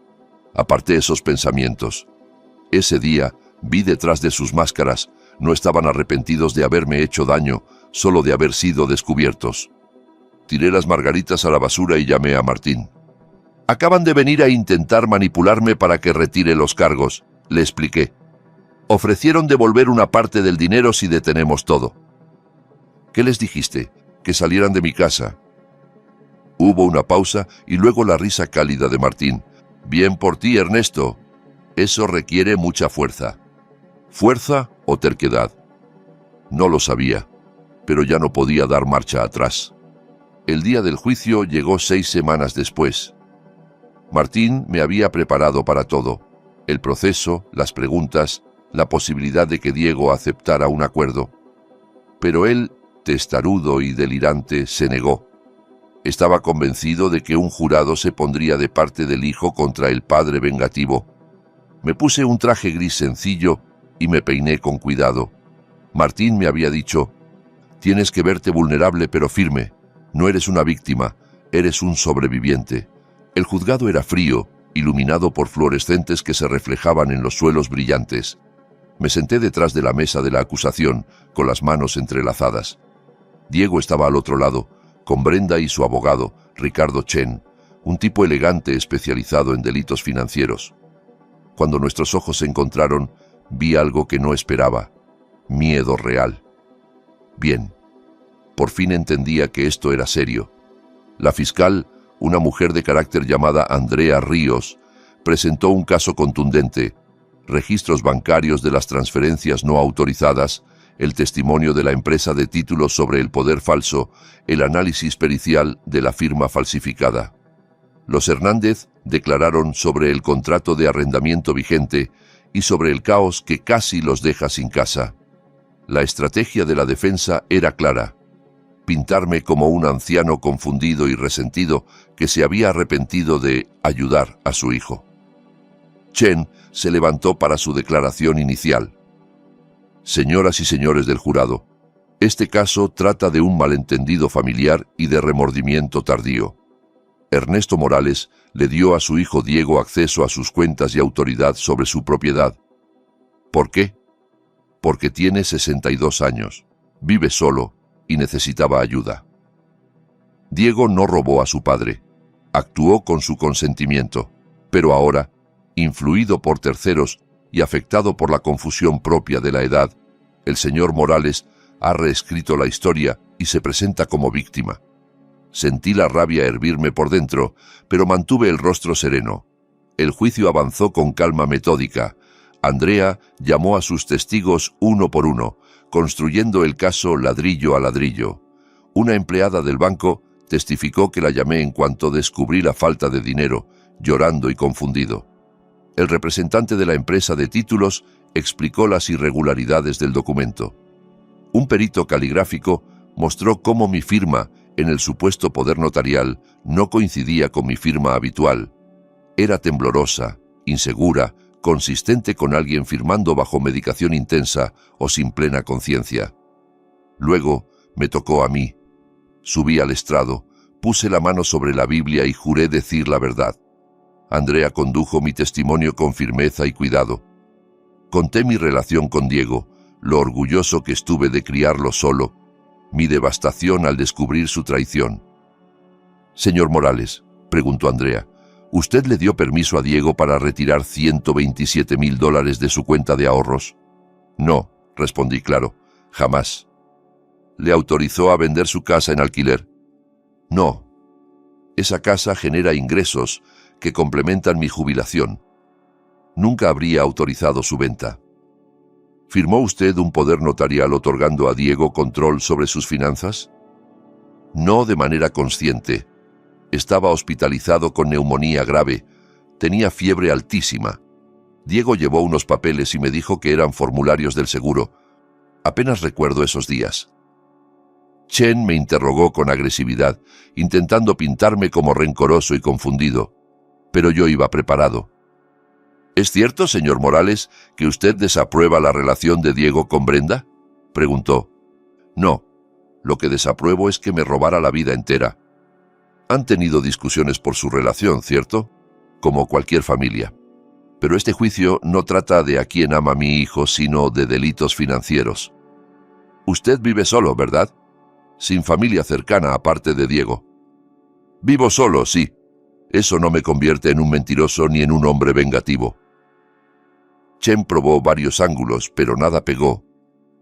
Aparté esos pensamientos. Ese día, vi detrás de sus máscaras, no estaban arrepentidos de haberme hecho daño, solo de haber sido descubiertos. Tiré las margaritas a la basura y llamé a Martín. «Acaban de venir a intentar manipularme para que retire los cargos», le expliqué. «Ofrecieron devolver una parte del dinero si detenemos todo». «¿Qué les dijiste? Que salieran de mi casa». Hubo una pausa y luego la risa cálida de Martín. «Bien por ti, Ernesto. Eso requiere mucha fuerza». ¿Fuerza o terquedad? No lo sabía, pero ya no podía dar marcha atrás. El día del juicio llegó 6 semanas después. Martín me había preparado para todo: el proceso, las preguntas, la posibilidad de que Diego aceptara un acuerdo. Pero él, testarudo y delirante, se negó. Estaba convencido de que un jurado se pondría de parte del hijo contra el padre vengativo. Me puse un traje gris sencillo y me peiné con cuidado. Martín me había dicho: «Tienes que verte vulnerable pero firme. No eres una víctima, eres un sobreviviente». El juzgado era frío, iluminado por fluorescentes que se reflejaban en los suelos brillantes. Me senté detrás de la mesa de la acusación, con las manos entrelazadas. Diego estaba al otro lado, con Brenda y su abogado, Ricardo Chen, un tipo elegante especializado en delitos financieros. Cuando nuestros ojos se encontraron, Vi algo que no esperaba. Miedo real. Bien. Por fin entendía que esto era serio. La fiscal, una mujer de carácter llamada Andrea Ríos, presentó un caso contundente: registros bancarios de las transferencias no autorizadas, el testimonio de la empresa de títulos sobre el poder falso, el análisis pericial de la firma falsificada. Los Hernández declararon sobre el contrato de arrendamiento vigente y sobre el caos que casi los deja sin casa. La estrategia de la defensa era clara: pintarme como un anciano confundido y resentido que se había arrepentido de ayudar a su hijo. Chen se levantó para su declaración inicial. Señoras y señores del jurado, este caso trata de un malentendido familiar y de remordimiento tardío. Ernesto Morales le dio a su hijo Diego acceso a sus cuentas y autoridad sobre su propiedad. ¿Por qué? Porque tiene 62 años, vive solo y necesitaba ayuda. Diego no robó a su padre, actuó con su consentimiento, pero ahora, influido por terceros y afectado por la confusión propia de la edad, el señor Morales ha reescrito la historia y se presenta como víctima. Sentí la rabia hervirme por dentro, pero mantuve el rostro sereno. El juicio avanzó con calma metódica. Andrea llamó a sus testigos uno por uno, construyendo el caso ladrillo a ladrillo. Una empleada del banco testificó que la llamé en cuanto descubrí la falta de dinero, llorando y confundido. El representante de la empresa de títulos explicó las irregularidades del documento. Un perito caligráfico mostró cómo mi firma en el supuesto poder notarial no coincidía con mi firma habitual. Era temblorosa, insegura, consistente con alguien firmando bajo medicación intensa o sin plena conciencia. Luego me tocó a mí. Subí al estrado, puse la mano sobre la Biblia y juré decir la verdad. Andrea condujo mi testimonio con firmeza y cuidado. Conté mi relación con Diego, lo orgulloso que estuve de criarlo solo, mi devastación al descubrir su traición. Señor Morales, preguntó Andrea, ¿usted le dio permiso a Diego para retirar $127,000 de su cuenta de ahorros? No, respondí claro, jamás. ¿Le autorizó a vender su casa en alquiler? No. Esa casa genera ingresos que complementan mi jubilación. Nunca habría autorizado su venta. ¿Firmó usted un poder notarial otorgando a Diego control sobre sus finanzas? No de manera consciente. Estaba hospitalizado con neumonía grave. Tenía fiebre altísima. Diego llevó unos papeles y me dijo que eran formularios del seguro. Apenas recuerdo esos días. Chen me interrogó con agresividad, intentando pintarme como rencoroso y confundido. Pero yo iba preparado. ¿Es cierto, señor Morales, que usted desaprueba la relación de Diego con Brenda?, preguntó. No, lo que desapruebo es que me robara la vida entera. Han tenido discusiones por su relación, ¿cierto? Como cualquier familia. Pero este juicio no trata de a quién ama mi hijo, sino de delitos financieros. Usted vive solo, ¿verdad? Sin familia cercana aparte de Diego. Vivo solo, sí. Eso no me convierte en un mentiroso ni en un hombre vengativo. Chen probó varios ángulos, pero nada pegó.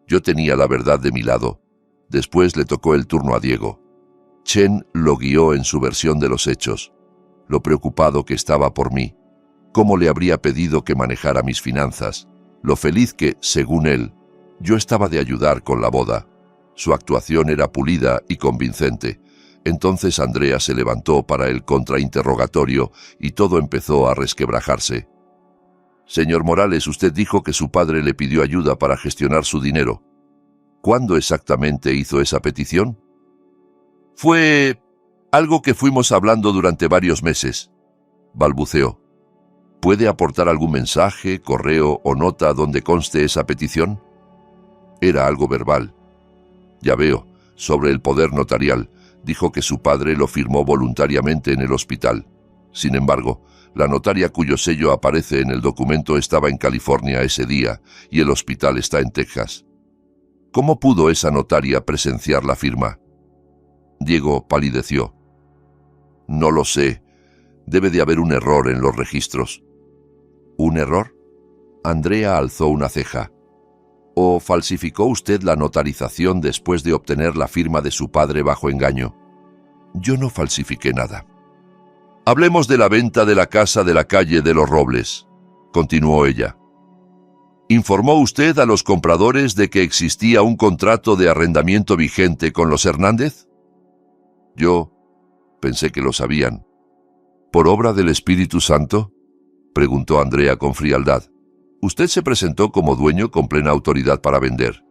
Yo tenía la verdad de mi lado. Después le tocó el turno a Diego. Chen lo guió en su versión de los hechos, lo preocupado que estaba por mí, cómo le habría pedido que manejara mis finanzas, lo feliz que, según él, yo estaba de ayudar con la boda. Su actuación era pulida y convincente. Entonces Andrea se levantó para el contrainterrogatorio y todo empezó a resquebrajarse. Señor Morales, usted dijo que su padre le pidió ayuda para gestionar su dinero. ¿Cuándo exactamente hizo esa petición? Fue algo que fuimos hablando durante varios meses, balbuceó. ¿Puede aportar algún mensaje, correo o nota donde conste esa petición? Era algo verbal. Ya veo, sobre el poder notarial, dijo que su padre lo firmó voluntariamente en el hospital. Sin embargo, la notaria cuyo sello aparece en el documento estaba en California ese día y el hospital está en Texas. ¿Cómo pudo esa notaria presenciar la firma? Diego palideció. No lo sé. Debe de haber un error en los registros. ¿Un error? Andrea alzó una ceja. ¿O falsificó usted la notarización después de obtener la firma de su padre bajo engaño? Yo no falsifiqué nada. Hablemos de la venta de la casa de la calle de los Robles, continuó ella. ¿Informó usted a los compradores de que existía un contrato de arrendamiento vigente con los Hernández? Yo pensé que lo sabían. ¿Por obra del Espíritu Santo?, preguntó Andrea con frialdad. Usted se presentó como dueño con plena autoridad para vender.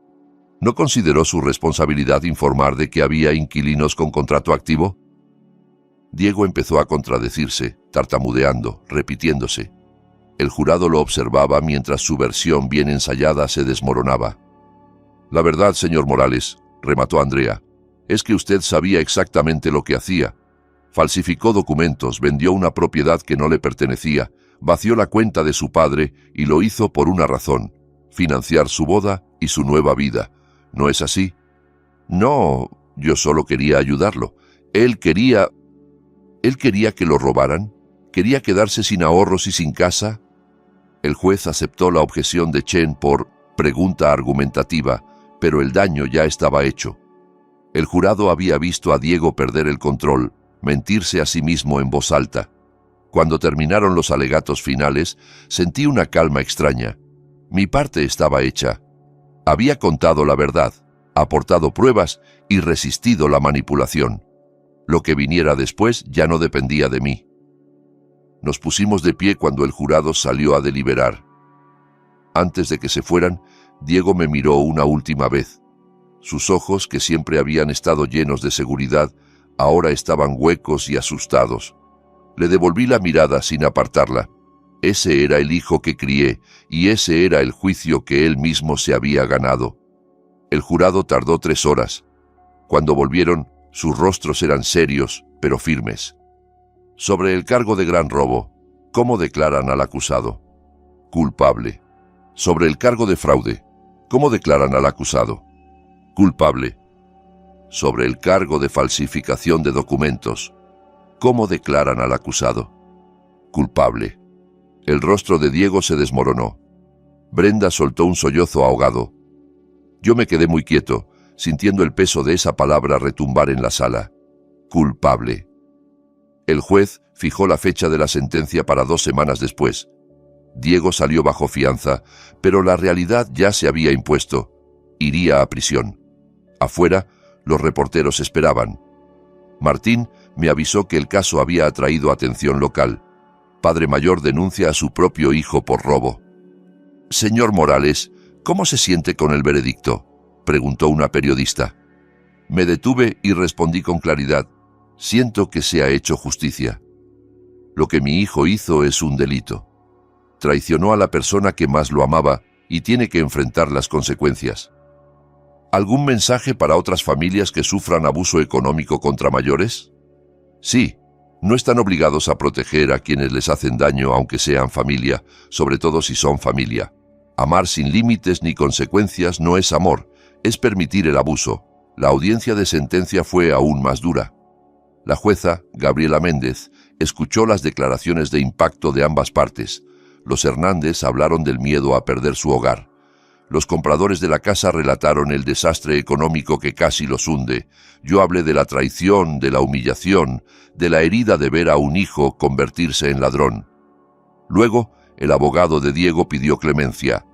¿No consideró su responsabilidad informar de que había inquilinos con contrato activo? Diego empezó a contradecirse, tartamudeando, repitiéndose. El jurado lo observaba mientras su versión bien ensayada se desmoronaba. La verdad, señor Morales, remató Andrea, es que usted sabía exactamente lo que hacía. Falsificó documentos, vendió una propiedad que no le pertenecía, vació la cuenta de su padre y lo hizo por una razón: financiar su boda y su nueva vida. ¿No es así? No, yo solo quería ayudarlo. Él quería que lo robaran. ¿Quería quedarse sin ahorros y sin casa? El juez aceptó la objeción de Chen por pregunta argumentativa, pero el daño ya estaba hecho. El jurado había visto a Diego perder el control, mentirse a sí mismo en voz alta. Cuando terminaron los alegatos finales, sentí una calma extraña. Mi parte estaba hecha. Había contado la verdad, aportado pruebas y resistido la manipulación. Lo que viniera después ya no dependía de mí. Nos pusimos de pie cuando el jurado salió a deliberar. Antes de que se fueran, Diego me miró una última vez. Sus ojos, que siempre habían estado llenos de seguridad, ahora estaban huecos y asustados. Le devolví la mirada sin apartarla. Ese era el hijo que crié, y ese era el juicio que él mismo se había ganado. El jurado tardó 3 horas. Cuando volvieron, sus rostros eran serios, pero firmes. Sobre el cargo de gran robo, ¿cómo declaran al acusado? Culpable. Sobre el cargo de fraude, ¿cómo declaran al acusado? Culpable. Sobre el cargo de falsificación de documentos, ¿cómo declaran al acusado? Culpable. El rostro de Diego se desmoronó. Brenda soltó un sollozo ahogado. Yo me quedé muy quieto, sintiendo el peso de esa palabra retumbar en la sala. Culpable. El juez fijó la fecha de la sentencia para 2 semanas después. Diego salió bajo fianza, pero la realidad ya se había impuesto. Iría a prisión. Afuera, los reporteros esperaban. Martín me avisó que el caso había atraído atención local. Padre mayor denuncia a su propio hijo por robo. Señor Morales, ¿cómo se siente con el veredicto?, preguntó una periodista. Me detuve y respondí con claridad. Siento que se ha hecho justicia. Lo que mi hijo hizo es un delito. Traicionó a la persona que más lo amaba y tiene que enfrentar las consecuencias. ¿Algún mensaje para otras familias que sufran abuso económico contra mayores? Sí, no están obligados a proteger a quienes les hacen daño aunque sean familia, sobre todo si son familia. Amar sin límites ni consecuencias no es amor, es permitir el abuso. La audiencia de sentencia fue aún más dura. La jueza, Gabriela Méndez, escuchó las declaraciones de impacto de ambas partes. Los Hernández hablaron del miedo a perder su hogar. Los compradores de la casa relataron el desastre económico que casi los hunde. Yo hablé de la traición, de la humillación, de la herida de ver a un hijo convertirse en ladrón. Luego, el abogado de Diego pidió clemencia.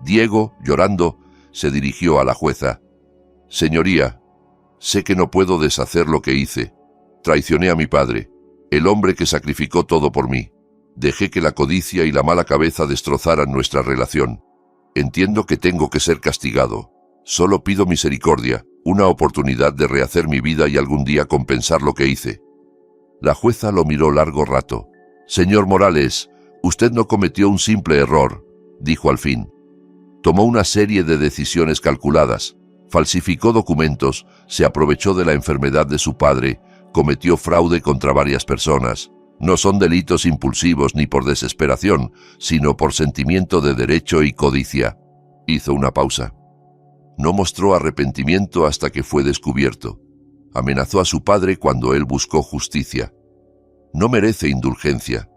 Diego, llorando, se dirigió a la jueza. Señoría, sé que no puedo deshacer lo que hice. Traicioné a mi padre, el hombre que sacrificó todo por mí. Dejé que la codicia y la mala cabeza destrozaran nuestra relación. Entiendo que tengo que ser castigado. Solo pido misericordia, una oportunidad de rehacer mi vida y algún día compensar lo que hice. La jueza lo miró largo rato. Señor Morales, usted no cometió un simple error, dijo al fin. Tomó una serie de decisiones calculadas, falsificó documentos, se aprovechó de la enfermedad de su padre, cometió fraude contra varias personas. No son delitos impulsivos ni por desesperación, sino por sentimiento de derecho y codicia. Hizo una pausa. No mostró arrepentimiento hasta que fue descubierto. Amenazó a su padre cuando él buscó justicia. No merece indulgencia.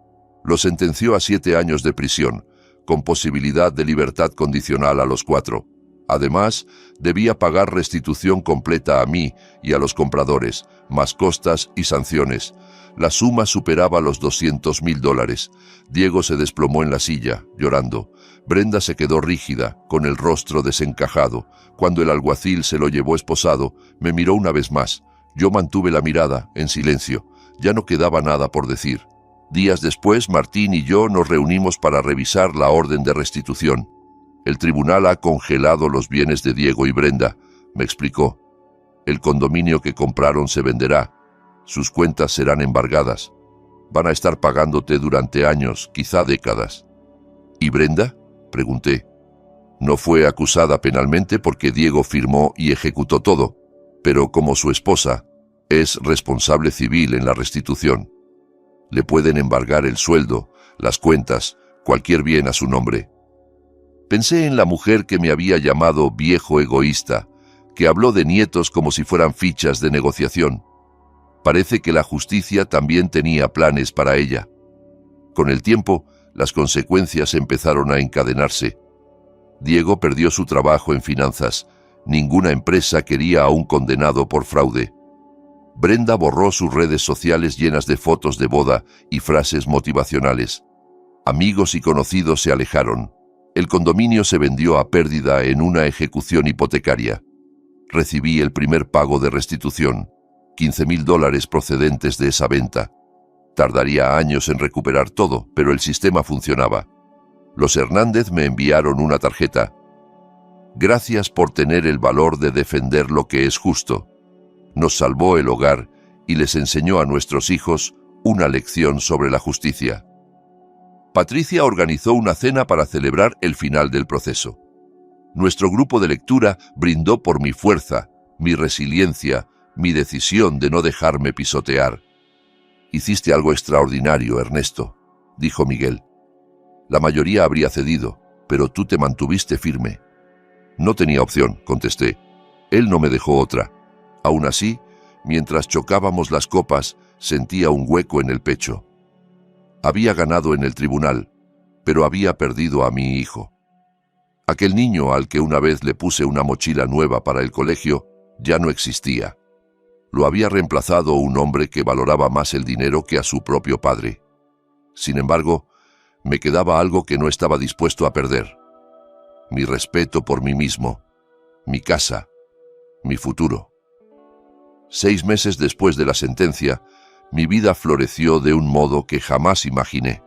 Lo sentenció a 7 años de prisión, con posibilidad de libertad condicional a los 4. Además, debía pagar restitución completa a mí y a los compradores, más costas y sanciones. La suma superaba los $200.000. Diego se desplomó en la silla, llorando. Brenda se quedó rígida, con el rostro desencajado. Cuando el alguacil se lo llevó esposado, me miró una vez más. Yo mantuve la mirada, en silencio. Ya no quedaba nada por decir. Días después, Martín y yo nos reunimos para revisar la orden de restitución. El tribunal ha congelado los bienes de Diego y Brenda, me explicó. El condominio que compraron se venderá. Sus cuentas serán embargadas. Van a estar pagándote durante años, quizá décadas. ¿Y Brenda?, pregunté. No fue acusada penalmente porque Diego firmó y ejecutó todo, pero como su esposa, es responsable civil en la restitución. Le pueden embargar el sueldo, las cuentas, cualquier bien a su nombre. Pensé en la mujer que me había llamado viejo egoísta, que habló de nietos como si fueran fichas de negociación. Parece que la justicia también tenía planes para ella. Con el tiempo, las consecuencias empezaron a encadenarse. Diego perdió su trabajo en finanzas. Ninguna empresa quería a un condenado por fraude. Brenda borró sus redes sociales llenas de fotos de boda y frases motivacionales. Amigos y conocidos se alejaron. El condominio se vendió a pérdida en una ejecución hipotecaria. Recibí el primer pago de restitución, $15.000 procedentes de esa venta. Tardaría años en recuperar todo, pero el sistema funcionaba. Los Hernández me enviaron una tarjeta. Gracias por tener el valor de defender lo que es justo. Nos salvó el hogar y les enseñó a nuestros hijos una lección sobre la justicia. Patricia organizó una cena para celebrar el final del proceso. Nuestro grupo de lectura brindó por mi fuerza, mi resiliencia, mi decisión de no dejarme pisotear. «Hiciste algo extraordinario, Ernesto», dijo Miguel. «La mayoría habría cedido, pero tú te mantuviste firme». «No tenía opción», contesté. Él no me dejó otra. Aún así, mientras chocábamos las copas, sentía un hueco en el pecho. Había ganado en el tribunal, pero había perdido a mi hijo. Aquel niño al que una vez le puse una mochila nueva para el colegio ya no existía. Lo había reemplazado un hombre que valoraba más el dinero que a su propio padre. Sin embargo, me quedaba algo que no estaba dispuesto a perder. Mi respeto por mí mismo, mi casa, mi futuro. 6 meses después de la sentencia, mi vida floreció de un modo que jamás imaginé.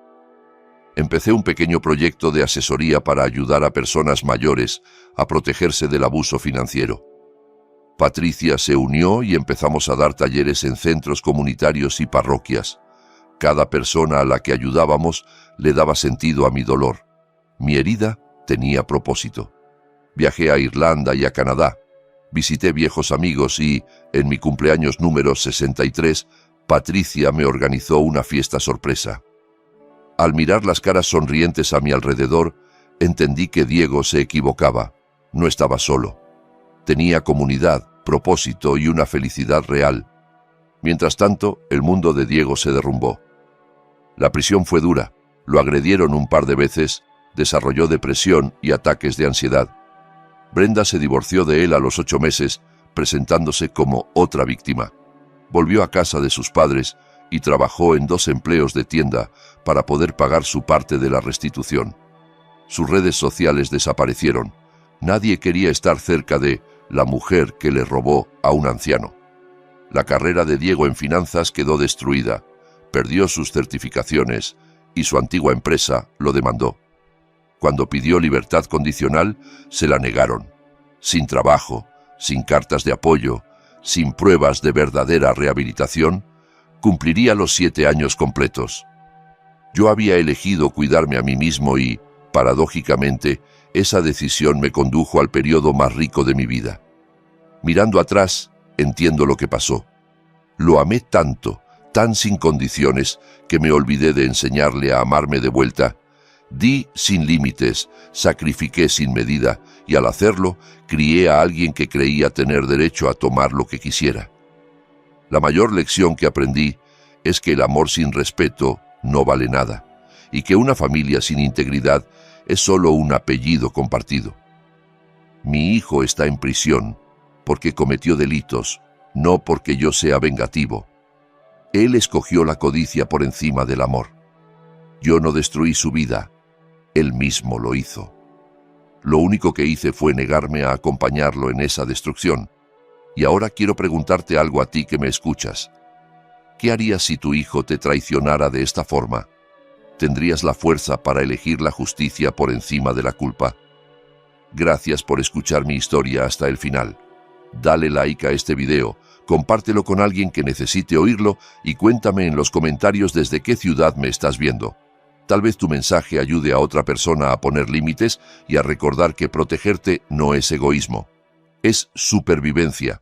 Empecé un pequeño proyecto de asesoría para ayudar a personas mayores a protegerse del abuso financiero. Patricia se unió y empezamos a dar talleres en centros comunitarios y parroquias. Cada persona a la que ayudábamos le daba sentido a mi dolor. Mi herida tenía propósito. Viajé a Irlanda y a Canadá. Visité viejos amigos y, en mi cumpleaños número 63, Patricia me organizó una fiesta sorpresa. Al mirar las caras sonrientes a mi alrededor, entendí que Diego se equivocaba. No estaba solo. Tenía comunidad, propósito y una felicidad real. Mientras tanto, el mundo de Diego se derrumbó. La prisión fue dura. Lo agredieron un par de veces, desarrolló depresión y ataques de ansiedad. Brenda se divorció de él a los 8 meses, presentándose como otra víctima. Volvió a casa de sus padres y trabajó en 2 empleos de tienda para poder pagar su parte de la restitución. Sus redes sociales desaparecieron. Nadie quería estar cerca de la mujer que le robó a un anciano. La carrera de Diego en finanzas quedó destruida. Perdió sus certificaciones y su antigua empresa lo demandó. Cuando pidió libertad condicional, se la negaron. Sin trabajo, sin cartas de apoyo, sin pruebas de verdadera rehabilitación, cumpliría los 7 años completos. Yo había elegido cuidarme a mí mismo y, paradójicamente, esa decisión me condujo al periodo más rico de mi vida. Mirando atrás, entiendo lo que pasó. Lo amé tanto, tan sin condiciones, que me olvidé de enseñarle a amarme de vuelta. Di sin límites, sacrifiqué sin medida, y al hacerlo, crié a alguien que creía tener derecho a tomar lo que quisiera. La mayor lección que aprendí es que el amor sin respeto no vale nada, y que una familia sin integridad es solo un apellido compartido. Mi hijo está en prisión porque cometió delitos, no porque yo sea vengativo. Él escogió la codicia por encima del amor. Yo no destruí su vida, él mismo lo hizo. Lo único que hice fue negarme a acompañarlo en esa destrucción. Y ahora quiero preguntarte algo a ti que me escuchas. ¿Qué harías si tu hijo te traicionara de esta forma? ¿Tendrías la fuerza para elegir la justicia por encima de la culpa? Gracias por escuchar mi historia hasta el final. Dale like a este video, compártelo con alguien que necesite oírlo y cuéntame en los comentarios desde qué ciudad me estás viendo. Tal vez tu mensaje ayude a otra persona a poner límites y a recordar que protegerte no es egoísmo, es supervivencia.